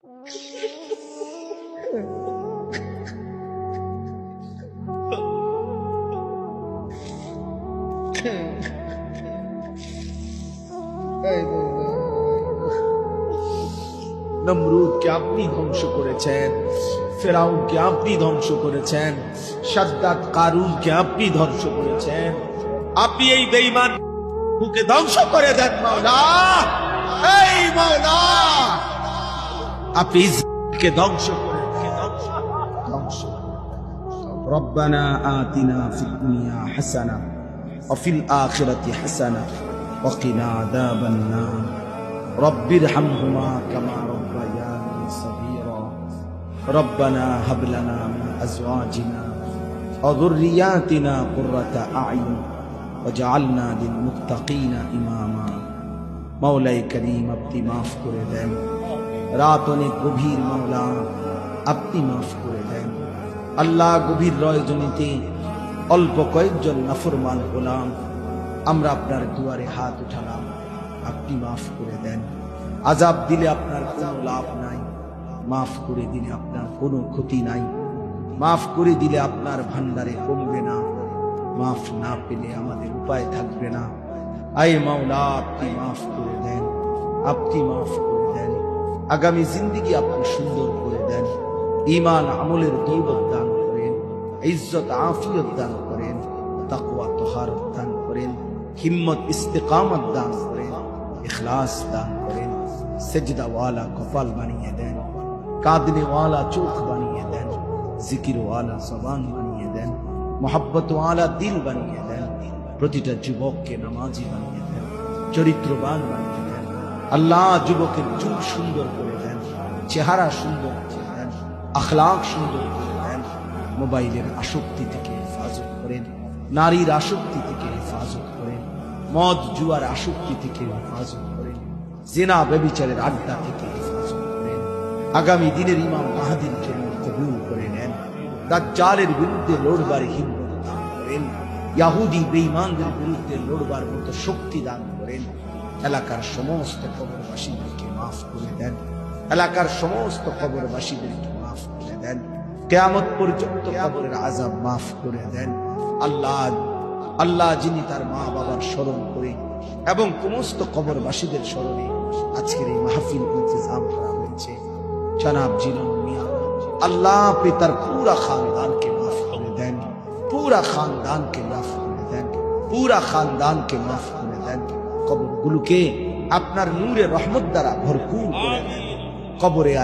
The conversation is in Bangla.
নমরুদকে আপনি ধ্বংস করেছেন, ফেরাউনকে আপনি ধ্বংস করেছেন, শাদ্দাদ কারুনকে আপনি ধ্বংস করেছেন। আপনি এই বেঈমানকে ধ্বংস করে দেন মাওলা। এই মাওলা, আপনি ইসরাঈলকে ধ্বংস করে ধ্বংস। রব্বানা আতিনা ফিদ দুনিয়া হাসানা ওয়া ফিল আখিরাতি হাসানা ওয়া কিনা আযাবান নার। রব্বিরহামহুমা কামা রব্বায়ানি সগীরা। রব্বানা হাব লানা মিন আজওয়াজিনা ওয়া যুররিয়াতিনা কুররাতা আ'য়ুন ওয়াজআলনা লিল মুত্তাকিনা ইমামা। মাওলাই করিম, আপনি মাফ করে দেন। রাত অনেক গভীর মাওলা, আপনি মাফ করে দেন। আল্লাহ, গভীর রজনীতে অল্প কয়েকজন নাফরমান গোলাম আমরা আপনার দুয়ারে হাত উঠালাম, আপনি মাফ করে দেন। আযাব দিলে আপনার কোনো লাভ নাই, মাফ করে দিলে আপনার কোনো ক্ষতি নাই, মাফ করে দিলে আপনার ভান্ডারে কমবে না, মাফ না পেলে আমাদের উপায় থাকবে না। আয় মাওলা, আপনি মাফ করে দেন, আপনি মাফ করে দেন। আগামী জিন্দেগি আপনি সুন্দর করে দেন। ঈমান আমলের দৌলত দান করেন, ইজ্জত আফিয়ত দান করেন, তাকওয়া তাহারত দান করেন, হিম্মত ইস্তেকামত দান করেন, ইখলাস দান করেন। সেজদা ওয়ালা কপাল বানিয়ে দেন, কাঁদনে ওয়ালা চোখ বানিয়ে দেন, জিকির ওয়ালা জবান বানিয়ে দেন, মোহাব্বত ওয়ালা দিল বানিয়ে দেন। প্রতিটা যুবককে নামাজি বানিয়ে দেন, চরিত্রবান বানিয়ে দেন। আল্লাহ, যুবকের চুল সুন্দর করে দেন, চেহারা সুন্দর করে দেন, আখলাক সুন্দর করে দেন। মোবাইলের আসক্তি থেকে হেফাজত করেন, নারীর আসক্তি থেকে হেফাজত করেন, মদ জুয়ার আসক্তি থেকে হেফাজত করেন, জিনা ব্যভিচারের আড্ডা থেকে হেফাজত করেন। আগামী দিনের ইমাম মাহদীর জন্য কবুল করে নেন। দাজ্জালের বিরুদ্ধে লড়বার হিম্মত দান করেন, ইহুদি বেঈমানদের বিরুদ্ধে লড়বার মতো শক্তি দান করেন। এলাকার সমস্ত কবরবাসীদেরকে মাফ করে দেন, এলাকার সমস্ত কবরবাসীদেরকে মাফ করে দেন। কিয়ামত পর্যন্ত কবরের আযাব মাফ করে দেন। আল্লাহ, আল্লাহ যিনি তার মা বাবার স্মরণ করে এবং সমস্ত কবরবাসীদের স্মরণে আজকের এই মাহফিল ইন্তজাম করা হয়েছে, জনাব জিলন মিয়া, আল্লাহ আপনি তার পুরা খানদানকে মাফ করে দেন, পুরা খানদানকে মাফ করে দেন, পুরা খানদানকে মাফ করে দেন। কবরগুলোকে আপনার নূরে রহমত দ্বারা ভরপুর করে দেন। কবরে